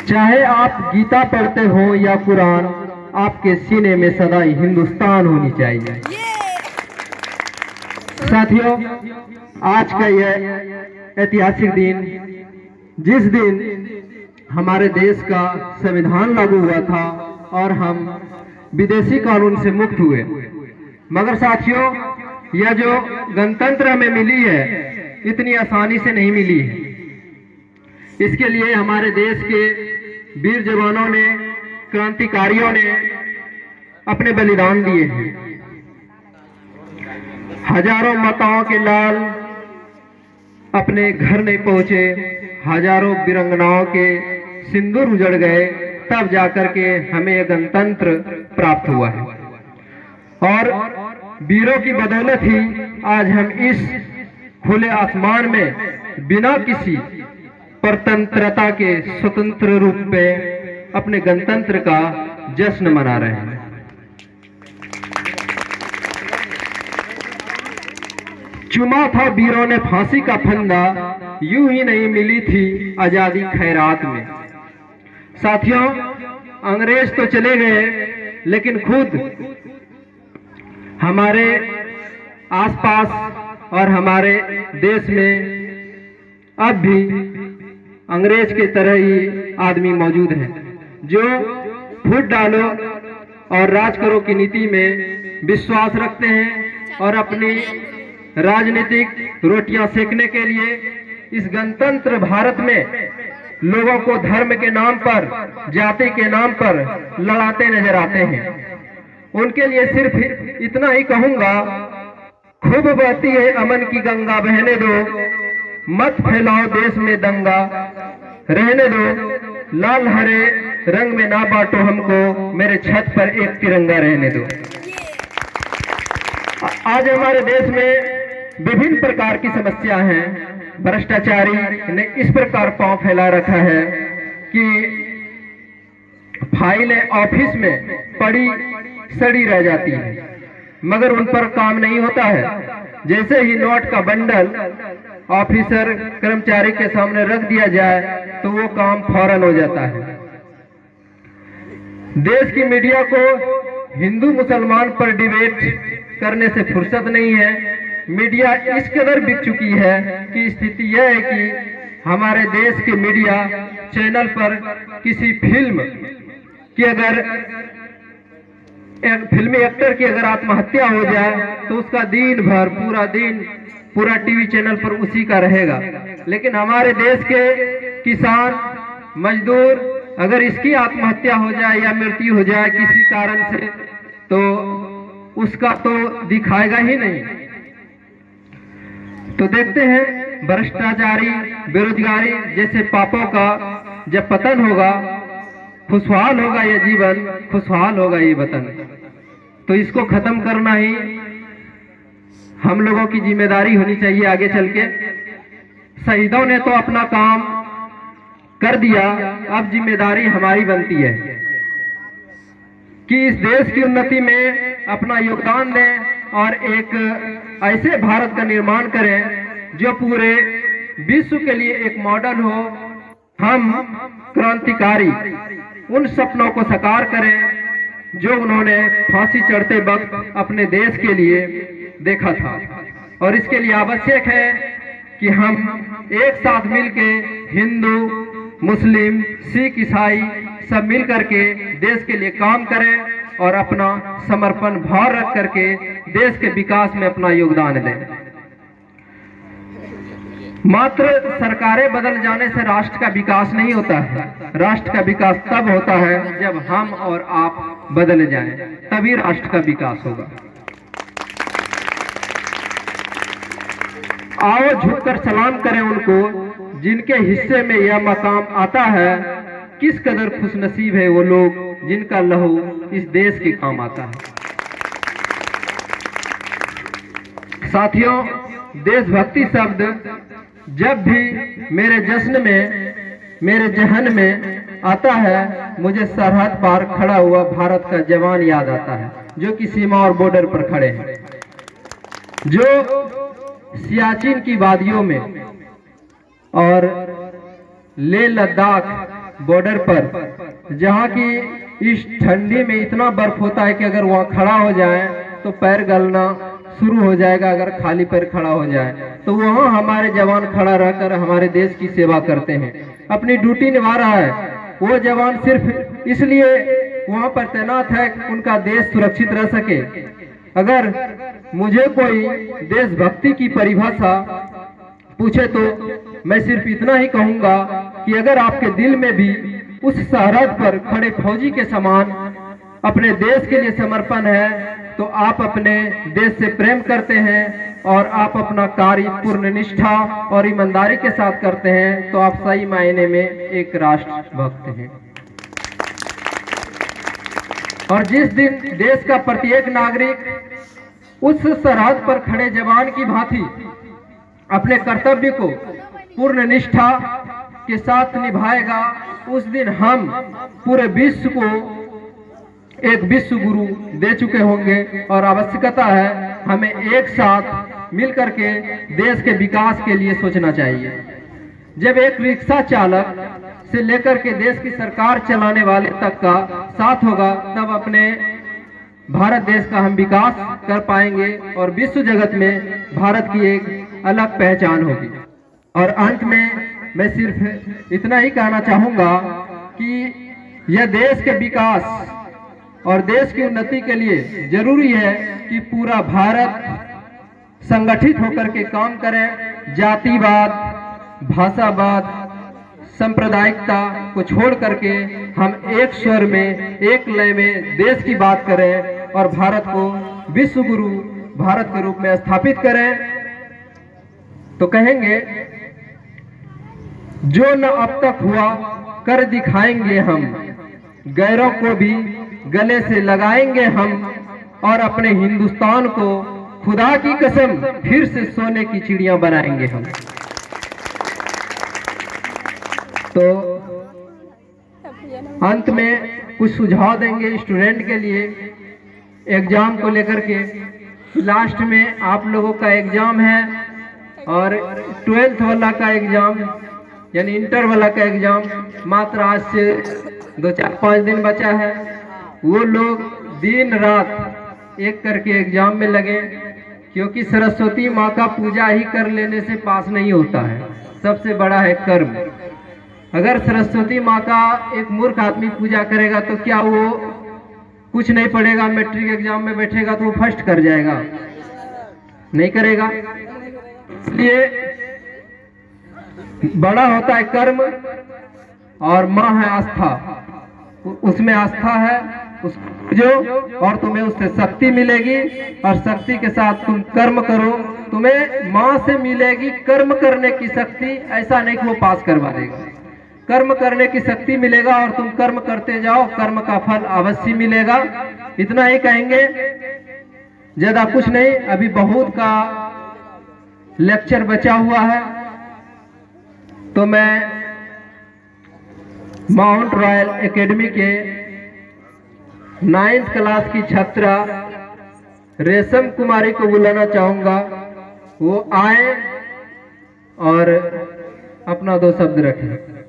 चाहे आप गीता पढ़ते हो या कुरान, आपके सीने में सदा ही हिंदुस्तान होनी चाहिए। साथियों, आज का यह ऐतिहासिक दिन, जिस दिन हमारे देश का संविधान लागू हुआ था और हम विदेशी कानून से मुक्त हुए, मगर साथियों, यह जो गणतंत्र हमें मिली है, इतनी आसानी से नहीं मिली है। इसके लिए हमारे देश के वीर जवानों ने, क्रांतिकारियों ने अपने बलिदान दिए हैं। हजारों माताओं के लाल अपने घर नहीं पहुंचे, हजारों वीरांगनाओं के सिंदूर उजड़ गए, तब जाकर के हमें यह गणतंत्र प्राप्त हुआ है। और वीरों की बदौलत ही आज हम इस खुले आसमान में बिना किसी परतंत्रता के स्वतंत्र रूप में अपने गणतंत्र का जश्न मना रहे हैं। चुमा था वीरों ने फांसी का फंदा, यूं ही नहीं मिली थी आजादी खैरात में। साथियों, अंग्रेज तो चले गए, लेकिन खुद हमारे आसपास और हमारे देश में अब भी अंग्रेज के तरह ही आदमी मौजूद हैं, जो फूट डालो और राज करो की नीति में विश्वास रखते हैं और अपनी राजनीतिक रोटियां सेकने के लिए इस गणतंत्र भारत में लोगों को धर्म के नाम पर, जाति के नाम पर लड़ाते नजर आते हैं। उनके लिए सिर्फ इतना ही कहूंगा, खूब बहती है अमन की गंगा, बहने दो, मत फैलाओ देश में दंगा, रहने दो लाल हरे रंग में ना बांटो हमको, मेरे छत पर एक तिरंगा रहने दो। आज हमारे देश में विभिन्न प्रकार की समस्या हैं। भ्रष्टाचारी ने इस प्रकार पांव फैला रखा है कि फाइलें ऑफिस में पड़ी सड़ी रह जाती है, मगर उन पर काम नहीं होता है। जैसे ही नोट का बंडल ऑफिसर कर्मचारी के सामने रख दिया जाए तो वो काम फौरन हो जाता है। देश की मीडिया को हिंदू मुसलमान पर डिबेट करने से फुर्सत नहीं है। मीडिया इस कदर बिक चुकी है कि स्थिति यह है कि हमारे देश के मीडिया चैनल पर किसी फिल्म की अगर एक फिल्मी एक्टर की अगर आत्महत्या हो जाए तो उसका दिन भर पूरा टीवी चैनल पर उसी का रहेगा। लेकिन हमारे देश के किसान मजदूर अगर इसकी आत्महत्या हो जाए या मृत्यु हो जाए किसी कारण से, तो उसका तो दिखाएगा ही नहीं। तो देखते हैं, भ्रष्टाचारी, बेरोजगारी जैसे पापों का जब पतन होगा, खुशहाल होगा यह जीवन, खुशहाल होगा ये वतन। तो इसको खत्म करना ही हम लोगों की जिम्मेदारी होनी चाहिए आगे चल के। शहीदों ने तो अपना काम कर दिया, अब जिम्मेदारी हमारी बनती है कि इस देश की उन्नति में अपना योगदान दें और एक ऐसे भारत का निर्माण करें जो पूरे विश्व के लिए एक मॉडल हो। हम क्रांतिकारी उन सपनों को साकार करें जो उन्होंने फांसी चढ़ते वक्त अपने देश के लिए देखा था। और इसके लिए आवश्यक है कि हम एक साथ मिलके हिंदू, मुस्लिम, सिख, ईसाई सब मिल करके देश के लिए काम करें और अपना समर्पण भाव रख करके देश के विकास में अपना योगदान दें। मात्र सरकारें बदल जाने से राष्ट्र का विकास नहीं होता है। राष्ट्र का विकास तब होता है जब हम और आप बदल जाएं, तभी राष्ट्र का विकास होगा। आओ झुककर सलाम करें उनको जिनके हिस्से में यह मकाम आता है। किस कदर खुशनसीब है वो लोग जिनका लहू इस देश के काम आता है। साथियों, देशभक्ति शब्द जब भी मेरे जश्न में, मेरे जहन में आता है, मुझे सरहद पार खड़ा हुआ भारत का जवान याद आता है, जो कि सीमा और बॉर्डर पर खड़े हैं, जो सियाचिन की वादियों में और लेह लद्दाख बॉर्डर पर, जहाँ की इस ठंडी में इतना बर्फ होता है कि अगर वहाँ खड़ा हो जाए तो पैर गलना शुरू हो जाएगा। अगर खाली पैर खड़ा हो जाए तो वहाँ हमारे जवान खड़ा रहकर हमारे देश की सेवा करते हैं, अपनी ड्यूटी निभा रहा है। वो जवान सिर्फ इसलिए वहाँ पर तैनात है कि उनका देश सुरक्षित रह सके। अगर मुझे कोई देशभक्ति की परिभाषा पूछे तो मैं सिर्फ इतना ही कहूंगा कि अगर आपके दिल में भी उस सरहद पर खड़े फौजी के समान अपने देश के लिए समर्पण है, तो आप अपने देश से प्रेम करते हैं और आप अपना कार्य पूर्ण निष्ठा और ईमानदारी के साथ करते हैं, तो आप सही मायने में एक राष्ट्रभक्त हैं। और जिस दिन देश का प्रत्येक नागरिक उस सरहद पर खड़े जवान की भांति अपने कर्तव्य को पूर्ण निष्ठा के साथ निभाएगा, उस दिन हम पूरे विश्व को एक विश्व गुरु दे चुके होंगे। और आवश्यकता है हमें एक साथ मिलकर के देश के विकास के लिए सोचना चाहिए। जब एक रिक्शा चालक से लेकर के देश की सरकार चलाने वाले तक का साथ होगा, तब अपने भारत देश का हम विकास कर पाएंगे और विश्व जगत में भारत की एक अलग पहचान होगी। और अंत में मैं सिर्फ इतना ही कहना चाहूंगा कि यह देश के विकास और देश की उन्नति के लिए जरूरी है कि पूरा भारत संगठित होकर के काम करे। जातिवाद, भाषावाद, सांप्रदायिकता को छोड़ करके हम एक स्वर में, एक लय में देश की बात करें और भारत को विश्व गुरु भारत के रूप में स्थापित करें। तो कहेंगे जो न अब तक हुआ कर दिखाएंगे हम, गैरों को भी गले से लगाएंगे हम और अपने हिंदुस्तान को खुदा की कसम फिर से सोने की चिड़िया बनाएंगे हम। तो अंत में कुछ सुझाव देंगे स्टूडेंट के लिए एग्जाम को लेकर के। लास्ट में आप लोगों का एग्जाम है और 12th वाला का एग्जाम यानी इंटर वाला का एग्जाम मात्र आज से 2-4-5 दिन बचा है। वो लोग दिन रात एक करके एग्जाम में लगे, क्योंकि सरस्वती माँ का पूजा ही कर लेने से पास नहीं होता है। सबसे बड़ा है कर्म। अगर सरस्वती माँ का एक मूर्ख आदमी पूजा करेगा तो क्या वो कुछ नहीं पढ़ेगा, मैट्रिक एग्जाम में बैठेगा तो वो फर्स्ट कर जाएगा? नहीं करेगा। इसलिए बड़ा होता है कर्म और माँ है आस्था। उसमें आस्था है उसको जो, और तुम्हें उससे शक्ति मिलेगी और शक्ति के साथ तुम कर्म करो, तुम्हें माँ से मिलेगी कर्म करने की शक्ति। ऐसा नहीं कि वो पास करवा देगा, कर्म करने की शक्ति मिलेगा और तुम कर्म करते जाओ, कर्म का फल अवश्य मिलेगा। इतना ही कहेंगे, ज्यादा कुछ नहीं। अभी बहुत का लेक्चर बचा हुआ है, तो मैं माउंट रॉयल एकेडमी के 9th क्लास की छात्रा रेशम कुमारी को बुलाना चाहूंगा। वो आए और अपना 2 शब्द रखें।